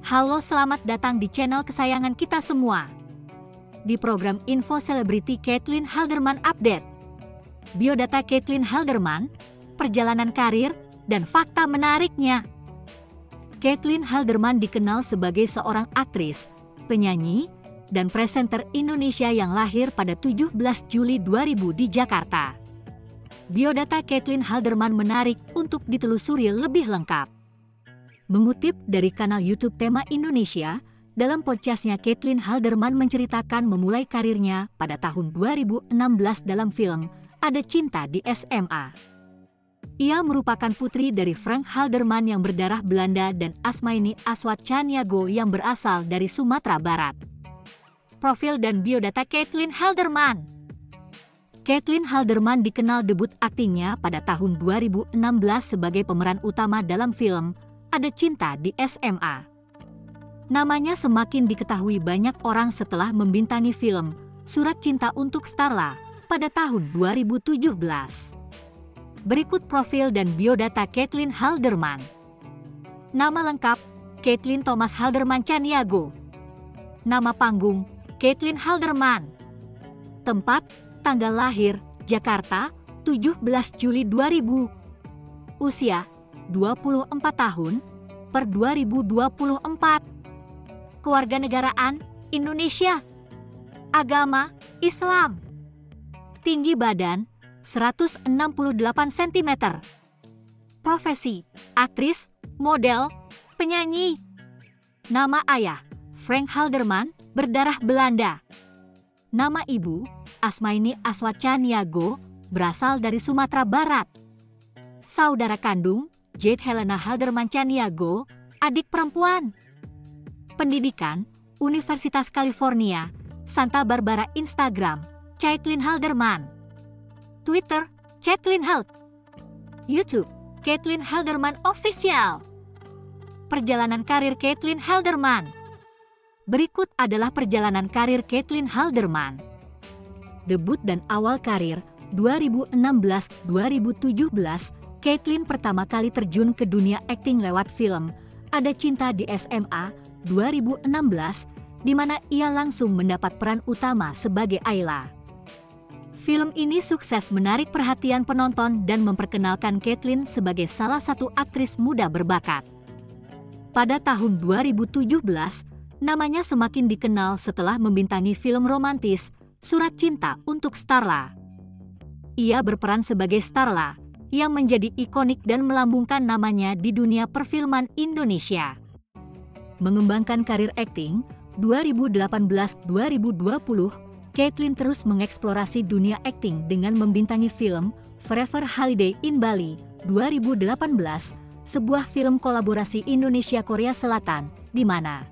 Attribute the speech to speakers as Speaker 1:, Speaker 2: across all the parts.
Speaker 1: Halo, selamat datang di channel kesayangan kita semua. Di program Info Selebriti Caitlin Halderman Update. Biodata Caitlin Halderman, perjalanan karir, dan fakta menariknya. Caitlin Halderman dikenal sebagai seorang aktris, penyanyi, dan presenter Indonesia yang lahir pada 17 Juli 2000 di Jakarta. Biodata Caitlin Halderman menarik untuk ditelusuri lebih lengkap. Mengutip dari kanal YouTube Tema Indonesia, dalam podcastnya Caitlin Halderman menceritakan memulai karirnya pada tahun 2016 dalam film Ada Cinta di SMA. Ia merupakan putri dari Frank Halderman yang berdarah Belanda dan Asmaini Aswat Caniago yang berasal dari Sumatera Barat. Profil dan biodata Caitlin Halderman. Caitlin Halderman dikenal debut aktingnya pada tahun 2016 sebagai pemeran utama dalam film Ada Cinta di SMA. Namanya semakin diketahui banyak orang setelah membintangi film Surat Cinta untuk Starla pada tahun 2017. Berikut profil dan biodata Caitlin Halderman. Nama lengkap, Caitlin Thomas Halderman Caniago. Nama panggung, Caitlin Halderman. Tempat, tanggal lahir, Jakarta, 17 Juli 2000. Usia, 24 tahun, per 2024. Kewarganegaraan, Indonesia. Agama, Islam. Tinggi badan, 168 cm. Profesi, aktris, model, penyanyi. Nama ayah, Frank Halderman, berdarah Belanda. Nama ibu, Asmaini Aswat Caniago, berasal dari Sumatera Barat. Saudara kandung, Jade Helena Halderman Caniago, adik perempuan. Pendidikan, Universitas California, Santa Barbara. Instagram, Caitlin Halderman. Twitter, Caitlin Hald. YouTube, Caitlin Halderman Official. Perjalanan karir Caitlin Halderman. Berikut adalah perjalanan karir Caitlin Halderman. Debut dan awal karir, 2016-2017, Caitlin pertama kali terjun ke dunia akting lewat film Ada Cinta di SMA 2016, di mana ia langsung mendapat peran utama sebagai Ayla. Film ini sukses menarik perhatian penonton dan memperkenalkan Caitlin sebagai salah satu aktris muda berbakat. Pada tahun 2017, namanya semakin dikenal setelah membintangi film romantis Surat Cinta untuk Starla. Ia berperan sebagai Starla, yang menjadi ikonik dan melambungkan namanya di dunia perfilman Indonesia. Mengembangkan karir akting, 2018-2020, Caitlin terus mengeksplorasi dunia akting dengan membintangi film Forever Holiday in Bali 2018, sebuah film kolaborasi Indonesia-Korea Selatan, di mana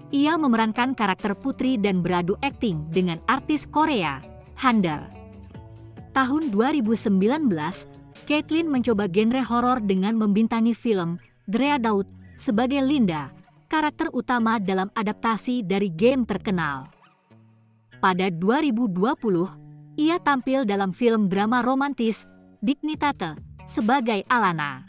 Speaker 1: ia memerankan karakter putri dan beradu akting dengan artis Korea, Handal. Tahun 2019, Caitlin mencoba genre horor dengan membintangi film Drea Daud sebagai Linda, karakter utama dalam adaptasi dari game terkenal. Pada 2020, ia tampil dalam film drama romantis Dignitate sebagai Alana.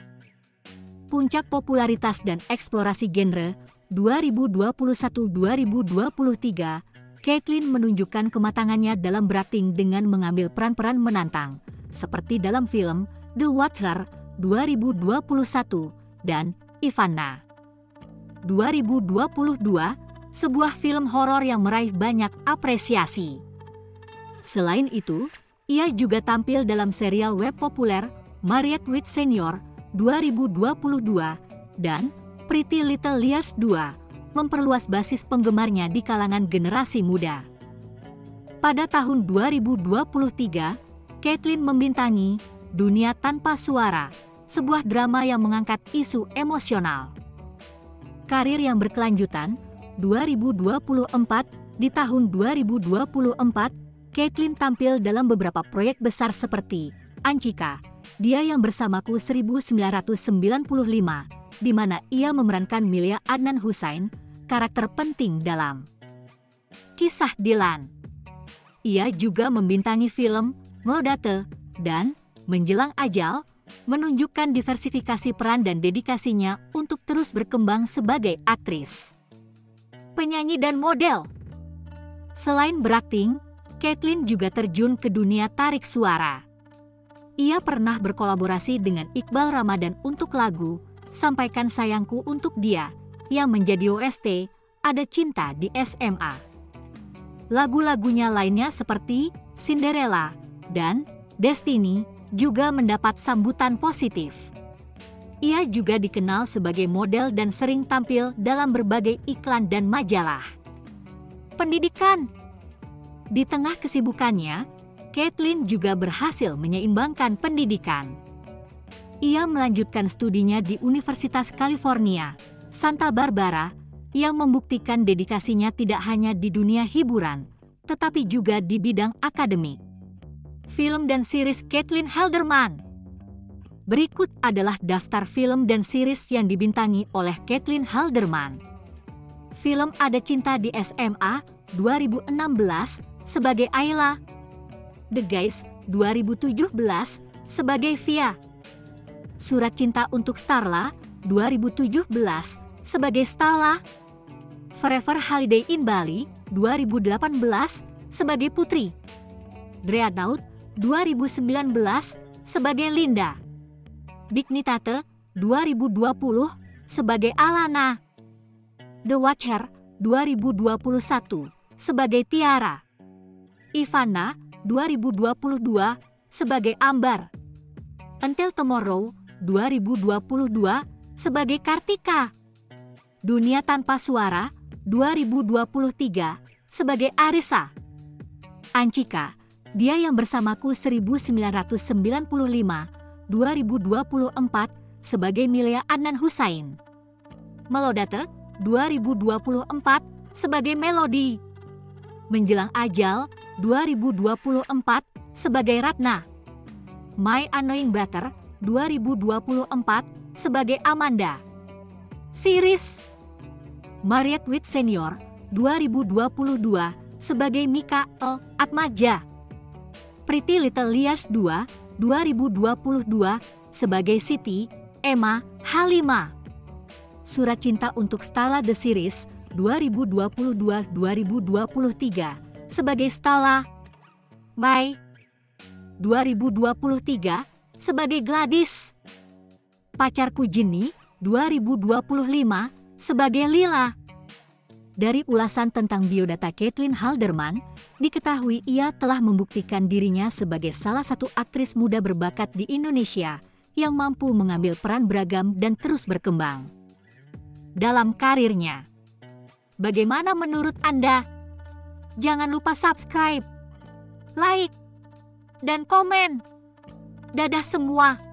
Speaker 1: Puncak popularitas dan eksplorasi genre 2021-2023, Caitlin menunjukkan kematangannya dalam berakting dengan mengambil peran-peran menantang, seperti dalam film The Watcher 2021 dan Ivana 2022, sebuah film horor yang meraih banyak apresiasi. Selain itu, ia juga tampil dalam serial web populer Married with Senior 2022 dan Pretty Little Liars 2, memperluas basis penggemarnya di kalangan generasi muda. Pada tahun 2023, Caitlin membintangi Dunia Tanpa Suara, sebuah drama yang mengangkat isu emosional. Karir yang berkelanjutan, 2024, di tahun 2024, Caitlin tampil dalam beberapa proyek besar seperti Ancika, Dia Yang Bersamaku 1995, di mana ia memerankan Milia Adnan Husain, karakter penting dalam Kisah Dilan. Ia juga membintangi film Ngodate dan Menjelang Ajal menunjukkan diversifikasi peran dan dedikasinya untuk terus berkembang sebagai aktris, penyanyi dan model. Selain berakting, Caitlyn juga terjun ke dunia tarik suara. Ia pernah berkolaborasi dengan Iqbal Ramadan untuk lagu Sampaikan Sayangku Untuk Dia yang menjadi OST Ada Cinta di SMA. Lagu-lagunya lainnya seperti Cinderella dan Destiny juga mendapat sambutan positif. Ia juga dikenal sebagai model dan sering tampil dalam berbagai iklan dan majalah. Pendidikan. Di tengah kesibukannya, Caitlyn juga berhasil menyeimbangkan pendidikan. Ia melanjutkan studinya di Universitas California, Santa Barbara, yang membuktikan dedikasinya tidak hanya di dunia hiburan, tetapi juga di bidang akademik. Film dan series Caitlyn Halderman. Berikut adalah daftar film dan series yang dibintangi oleh Caitlyn Halderman. Film Ada Cinta di SMA 2016 sebagai Ayla, The Guys 2017 sebagai Via, Surat Cinta untuk Starla 2017 sebagai Stala, Forever Holiday in Bali 2018 sebagai Putri, Dreadnought 2019 sebagai Linda, Dignitate 2020 sebagai Alana, The Watcher 2021 sebagai Tiara, Ivana 2022 sebagai Ambar, Until Tomorrow 2022 sebagai Kartika, Dunia Tanpa Suara 2023 sebagai Arisa, Ancika, Dia Yang Bersamaku 1995 2024 sebagai Milea Adnan Husain, Melodate 2024 sebagai Melody, Menjelang Ajal 2024 sebagai Ratna, My Annoying Brother 2024 sebagai Amanda. Series Married with Senior 2022 sebagai Mikael Atmaja, Pretty Little Liars 2 2022 sebagai Siti Emma Halima, Surat Cinta untuk Stala The Series 2022-2023 sebagai Stala, Mai 2023 sebagai Gladys, Pacarku Jenny 2025 sebagai Lila. Dari ulasan tentang biodata Caitlyn Halderman, diketahui ia telah membuktikan dirinya sebagai salah satu aktris muda berbakat di Indonesia yang mampu mengambil peran beragam dan terus berkembang dalam karirnya. Bagaimana menurut Anda? Jangan lupa subscribe, like, dan komen. Dadah semua!